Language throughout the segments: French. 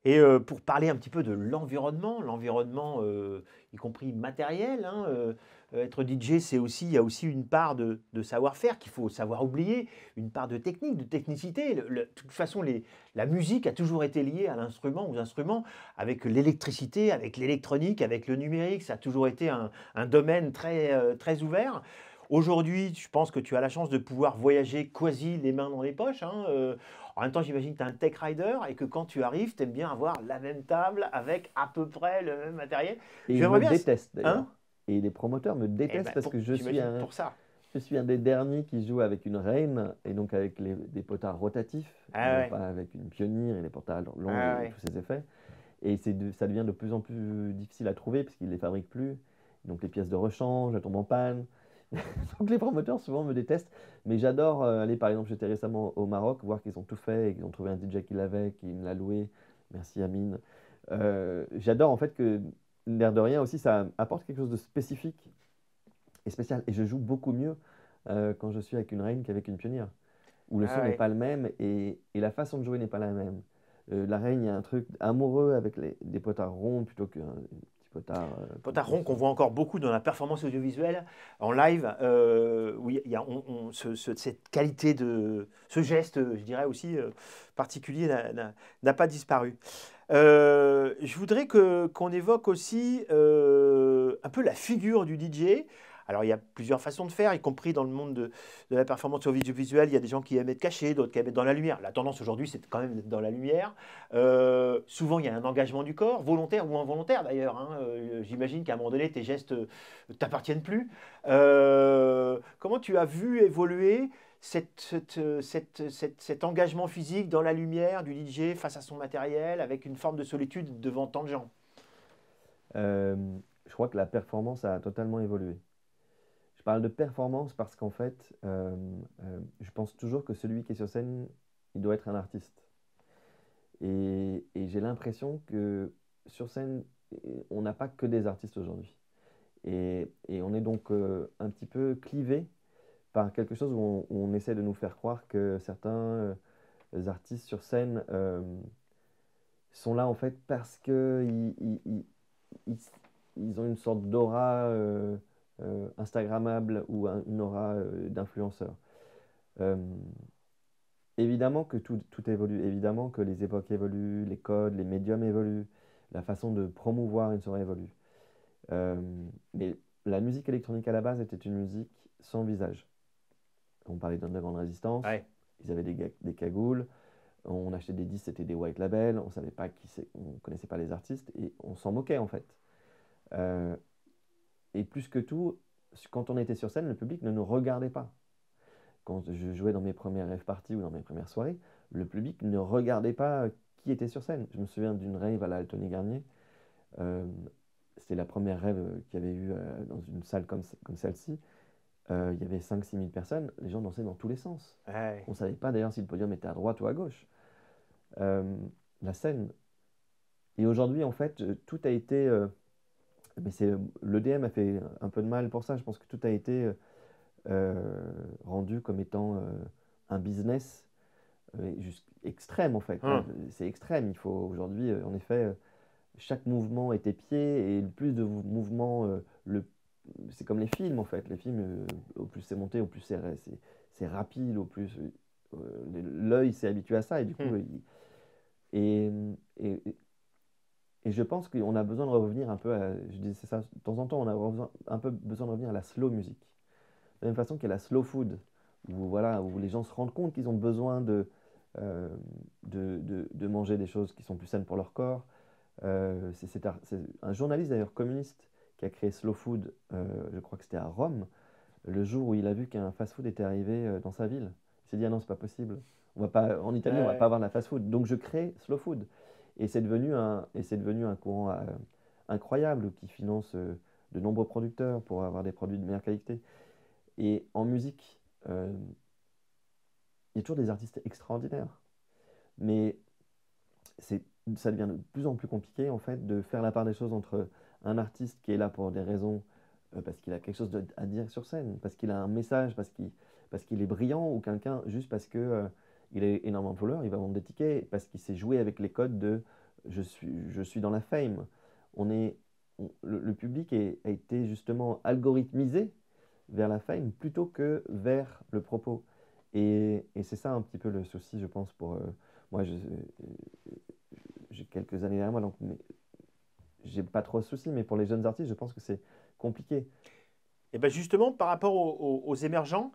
Et pour parler un petit peu de l'environnement, y compris matériel, hein, être DJ, c'est aussi, il y a aussi une part de savoir-faire qu'il faut savoir oublier, une part de technique, de technicité. De toute façon, la musique a toujours été liée à l'instrument, aux instruments, avec l'électricité, avec l'électronique, avec le numérique. Ça a toujours été un domaine très ouvert. Aujourd'hui, je pense que tu as la chance de pouvoir voyager quasi les mains dans les poches, hein. En même temps, j'imagine que tu es un tech rider et que quand tu arrives, tu aimes bien avoir la même table avec à peu près le même matériel. Et ils J'aimerais me bien. détestent Hein? d'ailleurs. Et les promoteurs me Eh détestent ben, parce que j'imagine pour ça. je suis un des derniers qui joue avec une reine et donc avec des potards rotatifs et Ah non ouais, pas avec une pionnière et les potards longs ah et ouais. tous ces effets. Et ça devient de plus en plus difficile à trouver parce qu'ils ne les fabriquent plus. Donc les pièces de rechange, elles tombent en panne. Donc les promoteurs souvent me détestent. Mais j'adore aller, par exemple, j'étais récemment au Maroc, voir qu'ils ont tout fait et qu'ils ont trouvé un DJ qui l'avait, qui me l'a loué. Merci Amine. J'adore en fait que, l'air de rien aussi, ça apporte quelque chose de spécifique et spécial. Et je joue beaucoup mieux quand je suis avec une reine qu'avec une pionnière, où le Ah son n'est ouais. pas le même et la façon de jouer n'est pas la même. La reine, il y a un truc amoureux avec des potards ronds plutôt qu'un petit potard Potaron qu'on son. voit encore beaucoup dans la performance audiovisuelle, en live, où il y a cette qualité ce geste, je dirais aussi particulier, n'a pas disparu. Je voudrais qu'on évoque aussi un peu la figure du DJ. Alors, il y a plusieurs façons de faire, y compris dans le monde de la performance audiovisuelle. Il y a des gens qui aiment être cachés, d'autres qui aiment être dans la lumière. La tendance aujourd'hui, c'est quand même d'être dans la lumière. Souvent, il y a un engagement du corps, volontaire ou involontaire d'ailleurs, hein. J'imagine qu'à un moment donné, tes gestes t'appartiennent plus. Comment tu as vu évoluer cet engagement physique dans la lumière du DJ face à son matériel avec une forme de solitude devant tant de gens? Euh, je crois que la performance a totalement évolué. Je parle de performance parce qu'en fait, je pense toujours que celui qui est sur scène, il doit être un artiste. Et j'ai l'impression que sur scène, on n'a pas que des artistes aujourd'hui. Et on est donc un petit peu clivé par quelque chose où on essaie de nous faire croire que certains artistes sur scène sont là en fait parce que ils- ils ont une sorte d'aura Instagrammable ou une aura d'influenceur. Euh, Évidemment que tout évolue, évidemment que les époques évoluent, les codes, les médiums évoluent, la façon de promouvoir une soirée évolue. Euh, mais la musique électronique à la base était une musique sans visage. On parlait d'Underground Résistance, Ouais. ils avaient des cagoules, on achetait des disques, c'était des white labels, on savait pas on connaissait pas les artistes et on s'en moquait en fait. Euh, et plus que tout, quand on était sur scène, le public ne nous regardait pas. Quand je jouais dans mes premières rave parties ou dans mes premières soirées, le public ne regardait pas qui était sur scène. Je me souviens d'une rave à la Altony Garnier. Euh, C'était la première rave qu'il y avait eu dans une salle comme celle-ci. Il y avait 5 6 000 personnes. Les gens dansaient dans tous les sens. Ouais. On ne savait pas d'ailleurs si le podium était à droite ou à gauche. Euh, la scène. Et aujourd'hui, en fait, tout a été. Mais l'EDM a fait un peu de mal pour ça. Je pense que tout a été rendu comme étant un business extrême en fait, hein. Hum. C'est extrême. Il faut aujourd'hui, en effet, chaque mouvement est épié et le plus de mouvements, c'est comme les films en fait. Les films, au plus c'est monté, au plus c'est rapide, au plus l'œil s'est habitué à ça et du coup, Hum. et, et, et je pense qu'on a besoin de revenir un peu je disais ça de temps en temps, on a un peu besoin de revenir à la slow music. De la même façon qu'il y a la slow food, où, voilà, où les gens se rendent compte qu'ils ont besoin euh, de manger des choses qui sont plus saines pour leur corps. C'est un journaliste d'ailleurs communiste qui a créé Slow Food, je crois que c'était à Rome, le jour où il a vu qu'un fast-food était arrivé dans sa ville. Il s'est dit, ah non, c'est pas possible. On va pas, en Italie, on va pas Ouais. avoir la fast-food. Donc je crée Slow Food. Et c'est devenu un courant incroyable qui finance de nombreux producteurs pour avoir des produits de meilleure qualité. Et en musique, il y a toujours des artistes extraordinaires. Mais c'est, ça devient de plus en plus compliqué en fait de faire la part des choses entre un artiste qui est là pour des raisons, parce qu'il a quelque chose à dire sur scène, parce qu'il a un message, parce qu'il est brillant, ou quelqu'un juste parce que il a énormément de followers, il va vendre des tickets, parce qu'il sait jouer avec les codes de je suis dans la fame. Le public a été justement algorithmisé vers la fame plutôt que vers le propos. Et c'est ça un petit peu le souci, je pense, pour moi. J'ai quelques années derrière moi, donc j'ai pas trop de soucis, mais pour les jeunes artistes, je pense que c'est compliqué. Et bien justement, par rapport aux émergents,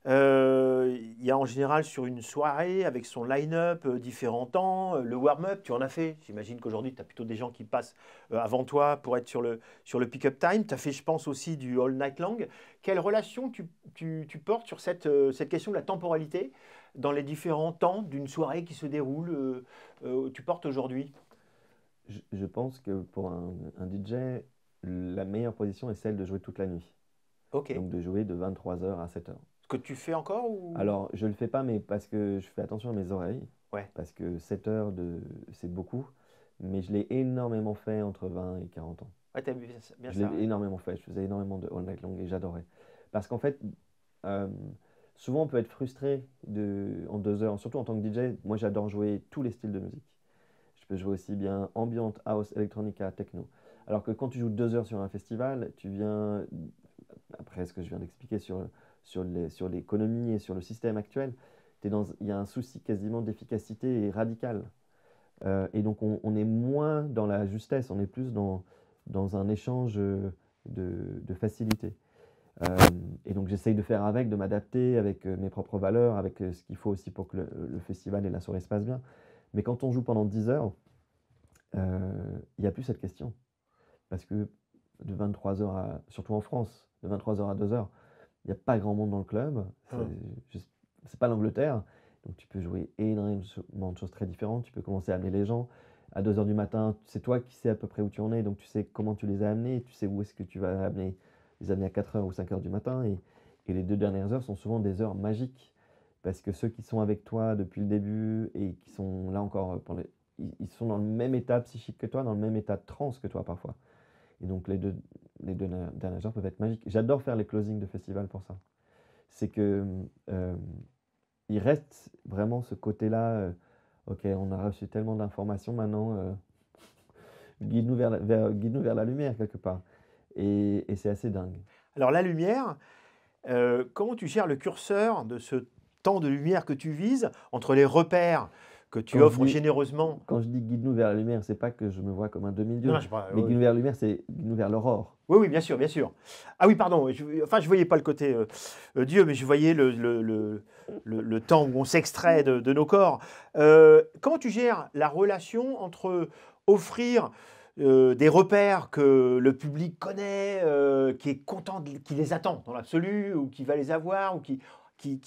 il y a en général sur une soirée avec son line-up, différents temps, le warm-up, tu en as fait. J'imagine qu'aujourd'hui, tu as plutôt des gens qui passent avant toi pour être sur le pick-up time. Tu as fait, je pense, aussi du all night long. Quelle relation tu portes sur cette question de la temporalité dans les différents temps d'une soirée qui se déroule, tu portes aujourd'hui? Je pense que pour un DJ, la meilleure position est celle de jouer toute la nuit. Ok. Donc de jouer de 23 h à 7 h. Ce que tu fais encore ou... Alors, je le fais pas, mais parce que je fais attention à mes oreilles, Ouais, parce que 7 heures, c'est beaucoup, mais je l'ai énormément fait entre 20 et 40 ans. ouais, t'as bien, bien Je ça, l'ai ouais. énormément fait, je faisais énormément de all night long et j'adorais. Parce qu'en fait, euh, souvent on peut être frustré en 2 heures, surtout en tant que DJ. Moi, j'adore jouer tous les styles de musique. Je peux jouer aussi bien ambient, house, electronica, techno. Alors que quand tu joues 2 heures sur un festival, tu viens, après ce que je viens d'expliquer sur l'économie et sur le système actuel, il y a un souci quasiment d'efficacité et radical. Et donc on est moins dans la justesse, on est plus dans un échange de facilité. Euh, et donc j'essaye de faire avec, de m'adapter avec mes propres valeurs, avec ce qu'il faut aussi pour que le festival et la soirée se passent bien. Mais quand on joue pendant 10 heures, il n'y a plus cette question. Parce que de 23 heures surtout en France, de 23 heures à 2 heures, il n'y a pas grand monde dans le club. Hum. C'est pas l'Angleterre. Donc tu peux jouer énormément de choses très différentes. Tu peux commencer à amener les gens. À 2 heures du matin, c'est toi qui sais à peu près où tu en es. Donc tu sais comment tu les as amenés. Tu sais où est-ce que tu vas les amener à 4 heures ou 5 heures du matin. Et les 2 dernières heures sont souvent des heures magiques. Parce que ceux qui sont avec toi depuis le début et qui sont là encore, ils sont dans le même état psychique que toi, dans le même état de transe que toi parfois. Et donc les deux dernières heures peuvent être magiques. J'adore faire les closings de festival pour ça. C'est que euh, il reste vraiment ce côté-là. Ok, on a reçu tellement d'informations maintenant. Guide-nous vers la lumière quelque part. Et c'est assez dingue. Alors la lumière, comment tu gères le curseur de ce temps de lumière que tu vises entre les repères que tu Quand je offres dis, généreusement? quand je dis guide-nous vers la lumière, c'est pas que je me vois comme un Non, non, demi-dieu. je sais pas, Mais oui. guide-nous vers la lumière, c'est guide-nous vers l'aurore. Oui, oui, bien sûr, bien sûr. Ah oui, pardon, enfin je voyais pas le côté Dieu, mais je voyais le temps où on s'extrait de nos corps. Comment tu gères la relation entre offrir des repères que le public connaît, qui est content, qui les attend dans l'absolu, ou qui va les avoir, ou qui, qui,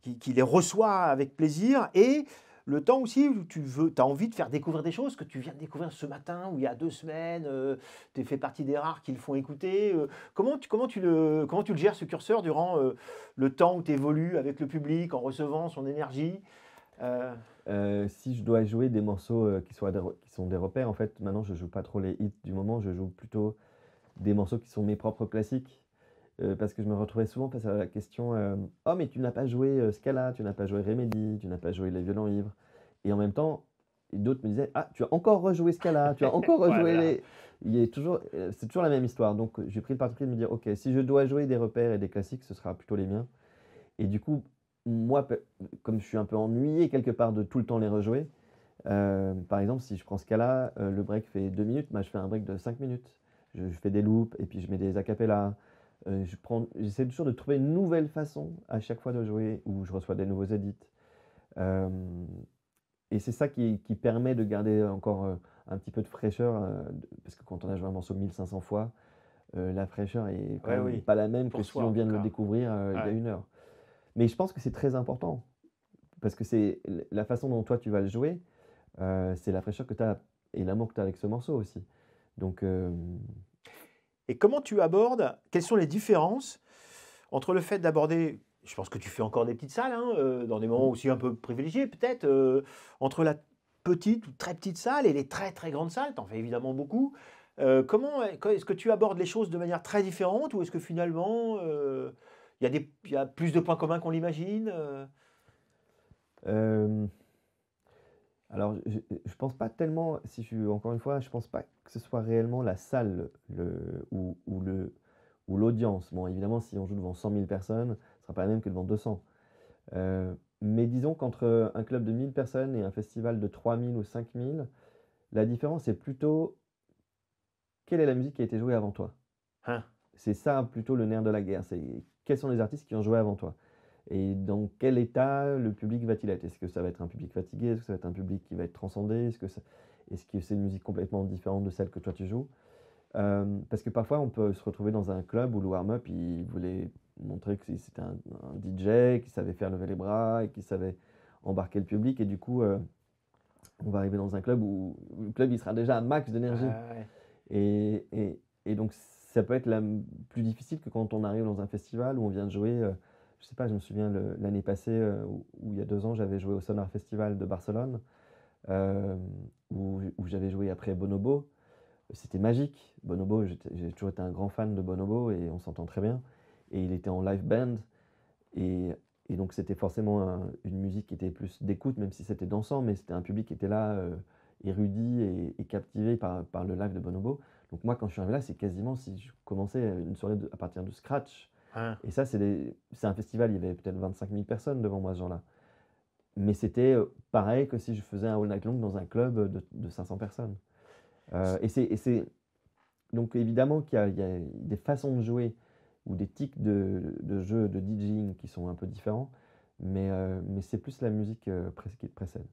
qui les reçoit avec plaisir, et le temps aussi où tu as envie de faire découvrir des choses que tu viens de découvrir ce matin ou il y a 2 semaines, tu fais partie des rares qui le font écouter. Comment tu le gères ce curseur durant le temps où tu évolues avec le public, en recevant son énergie? Euh, Si je dois jouer des morceaux qui sont des repères, en fait, maintenant je joue pas trop les hits du moment, je joue plutôt des morceaux qui sont mes propres classiques. Parce que je me retrouvais souvent face à la question oh, mais tu n'as pas joué Scala, tu n'as pas joué Remedy, tu n'as pas joué Les Violents Ivres. Et en même temps, d'autres me disaient ah, tu as encore rejoué Scala, tu as encore rejoué voilà. les. C'est toujours la même histoire. Donc j'ai pris le parti pris de me dire ok, si je dois jouer des repères et des classiques, ce sera plutôt les miens. Et du coup, moi, comme je suis un peu ennuyé quelque part de tout le temps les rejouer, par exemple, si je prends Scala, le break fait 2 minutes, bah, je fais un break de 5 minutes. Je fais des loops et puis je mets des acapellas. J'essaie toujours de trouver une nouvelle façon à chaque fois de jouer où je reçois des nouveaux edits. Euh, et c'est ça qui permet de garder encore un petit peu de fraîcheur, parce que quand on a joué un morceau 1500 fois, la fraîcheur est quand Ouais, même oui, pas la même que pour si soi on en tout vient de le cas. découvrir il y a Ouais. 1 heure. Mais je pense que c'est très important, parce que c'est la façon dont toi tu vas le jouer, c'est la fraîcheur que tu as et l'amour que tu as avec ce morceau aussi. Donc, Et comment tu abordes, quelles sont les différences entre le fait d'aborder, je pense que tu fais encore des petites salles, hein, dans des moments aussi un peu privilégiés peut-être, entre la petite ou très petite salle et les très très grandes salles, tu en fais évidemment beaucoup. Comment est-ce que tu abordes les choses de manière très différente ou est-ce que finalement il y a plus de points communs qu'on l'imagine? euh, Alors, je pense pas tellement, si je encore une fois, je pense pas que ce soit réellement la salle ou l'audience. Bon, évidemment, si on joue devant 100 000 personnes, ce sera pas la même que devant 200. Mais disons qu'entre un club de 1000 personnes et un festival de 3000 ou 5000, la différence est plutôt quelle est la musique qui a été jouée avant toi. Hein. C'est ça plutôt le nerf de la guerre. C'est quels sont les artistes qui ont joué avant toi. Et dans quel état le public va-t-il être? Est-ce que ça va être un public fatigué? Est-ce que ça va être un public qui va être transcendé? Est-ce que c'est une musique complètement différente de celle que toi tu joues? Parce que parfois on peut se retrouver dans un club où le warm-up il voulait montrer que c'était un DJ qui savait faire lever les bras et qui savait embarquer le public. Et du coup, on va arriver dans un club où le club il sera déjà à max d'énergie. Ouais. Et donc, ça peut être plus difficile que quand on arrive dans un festival où on vient de jouer. Je sais pas, je me souviens l'année passée, où il y a 2 ans, j'avais joué au Sonar Festival de Barcelone, euh, où j'avais joué après Bonobo. C'était magique. Bonobo, j'ai toujours été un grand fan de Bonobo et on s'entend très bien. Et il était en live band. Et, et donc, c'était forcément une musique qui était plus d'écoute, même si c'était dansant, mais c'était un public qui était là, érudit et captivé par le live de Bonobo. Donc, moi, quand je suis arrivé là, c'est quasiment si je commençais une soirée à partir de scratch. Hein. Et ça, c'est un festival, il y avait peut-être 25 000 personnes devant moi ce jour-là. Mais c'était pareil que si je faisais un all night long dans un club de 500 personnes. Et c'est donc évidemment qu'il y a des façons de jouer ou des tics de jeu, de DJing qui sont un peu différents, mais c'est plus la musique qui précède.